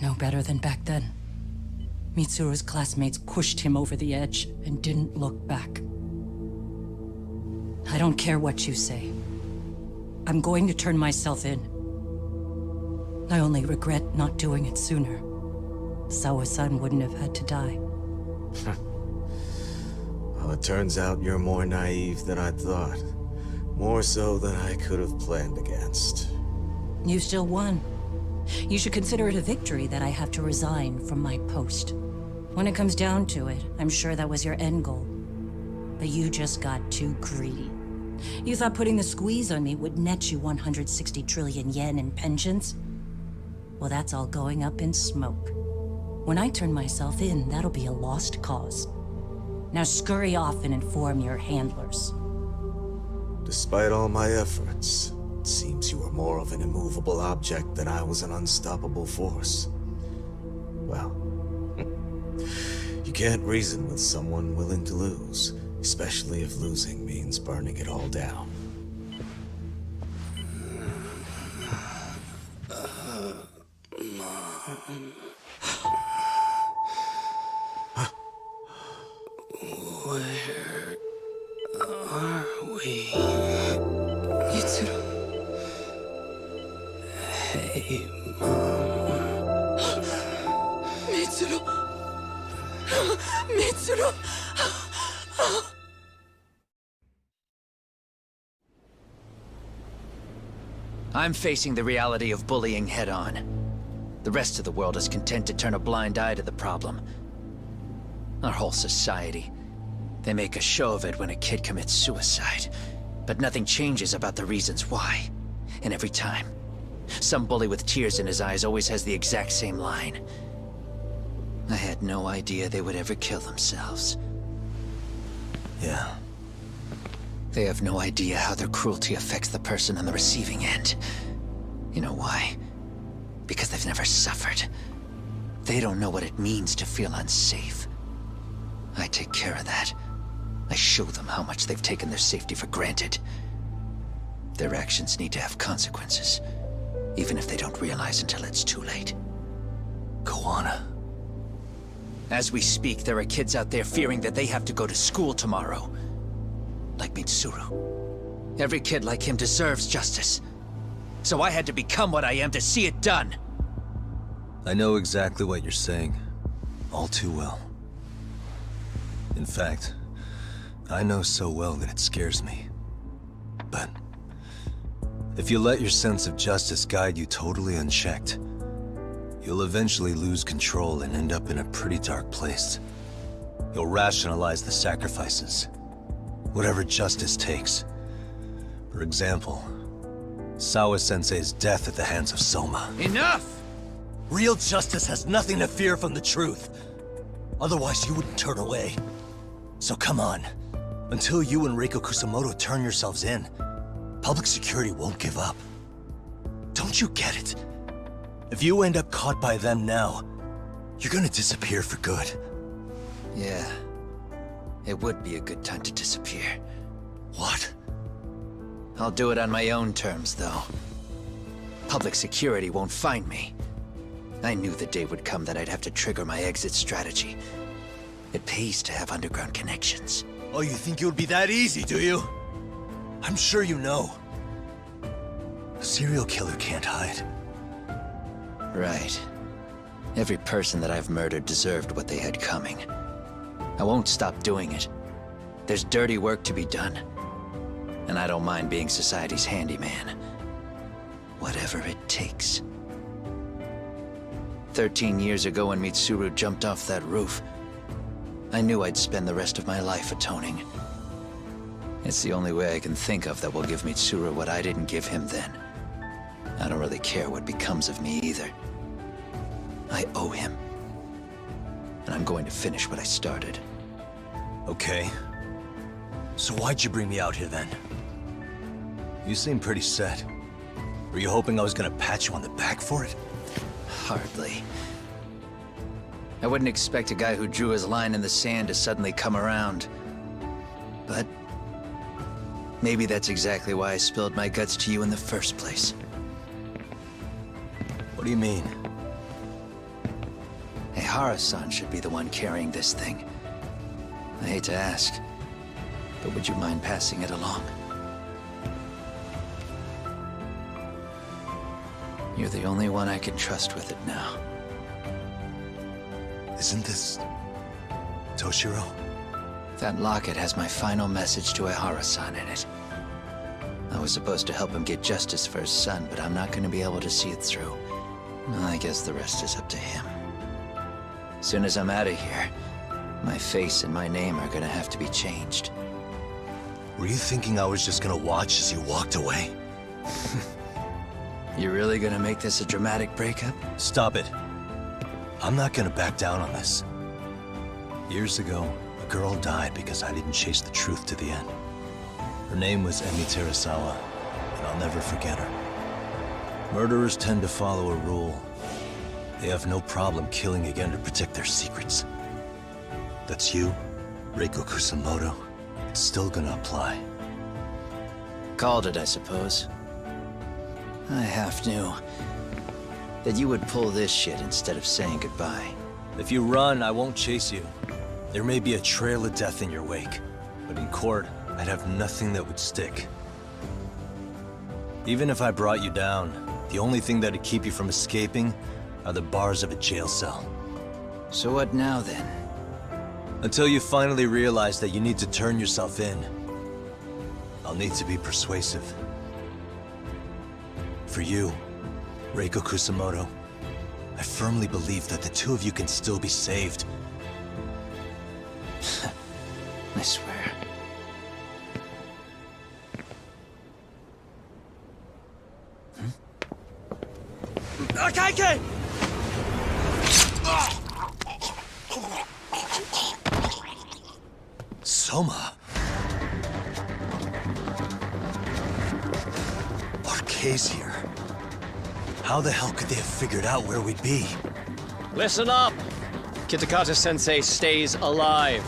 No better than back then. Mitsuru's classmates pushed him over the edge and didn't look back. I don't care what you say. I'm going to turn myself in. I only regret not doing it sooner. Sawa-san wouldn't have had to die. Well, it turns out you're more naive than I thought. More so than I could have planned against. You still won. You should consider it a victory that I have to resign from my post. When it comes down to it, I'm sure that was your end goal. But you just got too greedy. You thought putting the squeeze on me would net you 160 trillion yen in pensions? Well, that's all going up in smoke. When I turn myself in, that'll be a lost cause. Now scurry off and inform your handlers. Despite all my efforts, it seems you were more of an immovable object than I was an unstoppable force. Well, you can't reason with someone willing to lose, especially if losing means burning it all down. Where are we? Mitsuru. Hey, Mom. Mitsuru. Mitsuru. I'm facing the reality of bullying head-on. The rest of the world is content to turn a blind eye to the problem. Our whole society. They make a show of it when a kid commits suicide. But nothing changes about the reasons why. And every time, some bully with tears in his eyes always has the exact same line. I had no idea they would ever kill themselves. Yeah. They have no idea how their cruelty affects the person on the receiving end. You know why? Because they've never suffered. They don't know what it means to feel unsafe. I take care of that. I show them how much they've taken their safety for granted. Their actions need to have consequences, even if they don't realize until it's too late. Koana. As we speak, there are kids out there fearing that they have to go to school tomorrow. Like Mitsuru. Every kid like him deserves justice. So I had to become what I am to see it done. I know exactly what you're saying. All too well. In fact, I know so well that it scares me. But if you let your sense of justice guide you totally unchecked, you'll eventually lose control and end up in a pretty dark place. You'll rationalize the sacrifices, whatever justice takes. For example, Sawa-sensei's death at the hands of Soma. Enough! Real justice has nothing to fear from the truth. Otherwise, you wouldn't turn away. So come on. Until you and Reiko Kusamoto turn yourselves in, public security won't give up. Don't you get it? If you end up caught by them now, you're gonna disappear for good. Yeah. It would be a good time to disappear. What? I'll do it on my own terms, though. Public security won't find me. I knew the day would come that I'd have to trigger my exit strategy. It pays to have underground connections. Oh, you think it would be that easy, do you? I'm sure you know. A serial killer can't hide. Right. Every person that I've murdered deserved what they had coming. I won't stop doing it. There's dirty work to be done. And I don't mind being society's handyman. Whatever it takes. 13 years ago when Mitsuru jumped off that roof, I knew I'd spend the rest of my life atoning. It's the only way I can think of that will give Mitsuru what I didn't give him then. I don't really care what becomes of me either. I owe him. And I'm going to finish what I started. Okay. So why'd you bring me out here then? You seem pretty set. Were you hoping I was gonna pat you on the back for it? Hardly. I wouldn't expect a guy who drew his line in the sand to suddenly come around. But maybe that's exactly why I spilled my guts to you in the first place. What do you mean? Ahara-san should be the one carrying this thing. I hate to ask, but would you mind passing it along? You're the only one I can trust with it now. Isn't this... Toshiro? That locket has my final message to Ahara-san in it. I was supposed to help him get justice for his son, but I'm not going to be able to see it through. Well, I guess the rest is up to him. Soon as I'm out of here, my face and my name are gonna have to be changed. Were you thinking I was just gonna watch as you walked away? You really gonna make this a dramatic breakup? Stop it. I'm not gonna back down on this. Years ago, a girl died because I didn't chase the truth to the end. Her name was Emi Terasawa, and I'll never forget her. Murderers tend to follow a rule. They have no problem killing again to protect their secrets. That's you, Reiko Kusamoto. It's still gonna apply. Called it, I suppose. I half knew that you would pull this shit instead of saying goodbye. If you run, I won't chase you. There may be a trail of death in your wake, but in court, I'd have nothing that would stick. Even if I brought you down, the only thing that'd keep you from escaping are the bars of a jail cell. So what now, then? Until you finally realize that you need to turn yourself in, I'll need to be persuasive. For you, Reiko Kusamoto, I firmly believe that the two of you can still be saved. I swear. Akaike! Soma. RK's here. How the hell could they have figured out where we'd be? Listen up! Kitakata-sensei stays alive.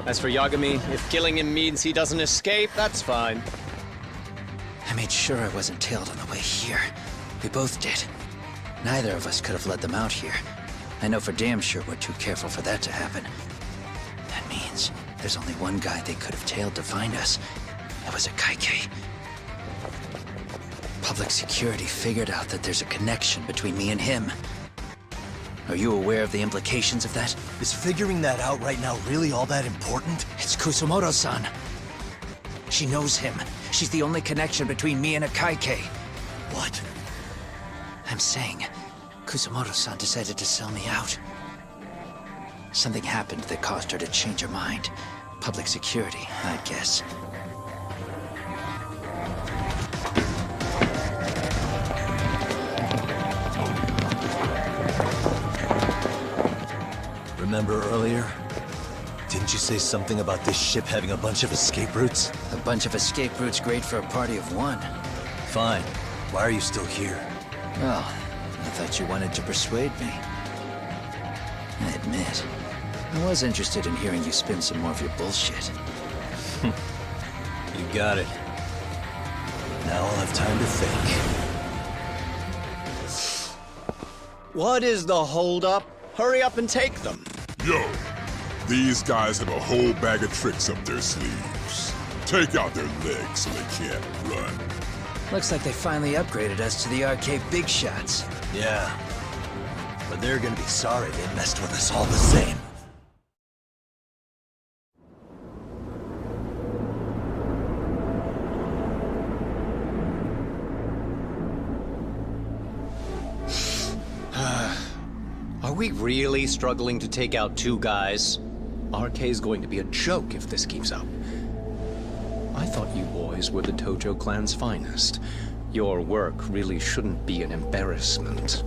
As for Yagami, if killing him means he doesn't escape, that's fine. I made sure I wasn't tailed on the way here. We both did. Neither of us could have led them out here. I know for damn sure we're too careful for that to happen. That means there's only one guy they could have tailed to find us. It was a Kaike. Public security figured out that there's a connection between me and him. Are you aware of the implications of that? Is figuring that out right now really all that important? It's Kusamoto-san. She knows him. She's the only connection between me and a Kaike. What? I'm saying, Kusamoto-san decided to sell me out. Something happened that caused her to change her mind. Public security, I'd guess. Remember earlier? Didn't you say something about this ship having a bunch of escape routes? A bunch of escape routes great for a party of one. Fine. Why are you still here? Well, I thought you wanted to persuade me. I admit, I was interested in hearing you spin some more of your bullshit. You got it. Now I'll have time to think. What is the holdup? Hurry up and take them. Yo, these guys have a whole bag of tricks up their sleeves. Take out their legs so they can't run. Looks like they finally upgraded us to the arcade big shots. Yeah. But they're gonna be sorry they messed with us all the same. Are we really struggling to take out two guys? RK's going to be a joke if this keeps up. I thought you boys were the Tojo clan's finest. Your work really shouldn't be an embarrassment.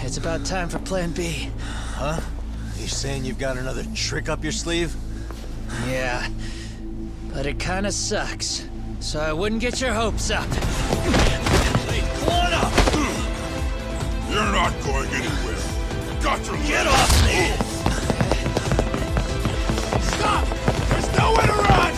It's about time for Plan B. Huh? You saying you've got another trick up your sleeve? Yeah, but it kinda sucks. So I wouldn't get your hopes up. You're not going anywhere. Got your Get off me! Stop! There's nowhere to run!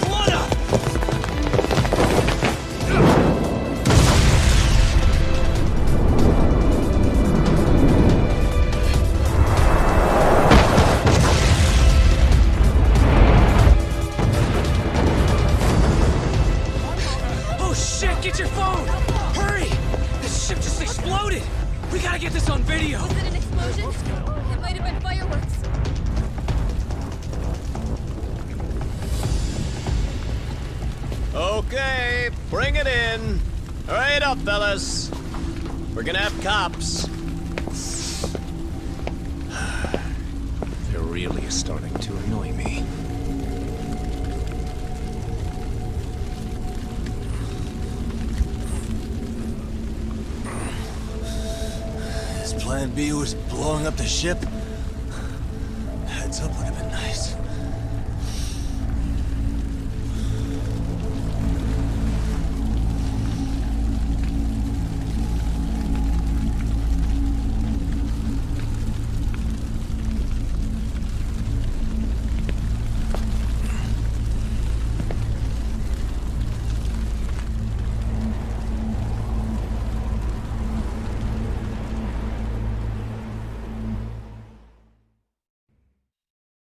Okay, bring it in. Hurry it up, fellas. We're gonna have cops. They're really starting to annoy me. His plan B was blowing up the ship? Heads up.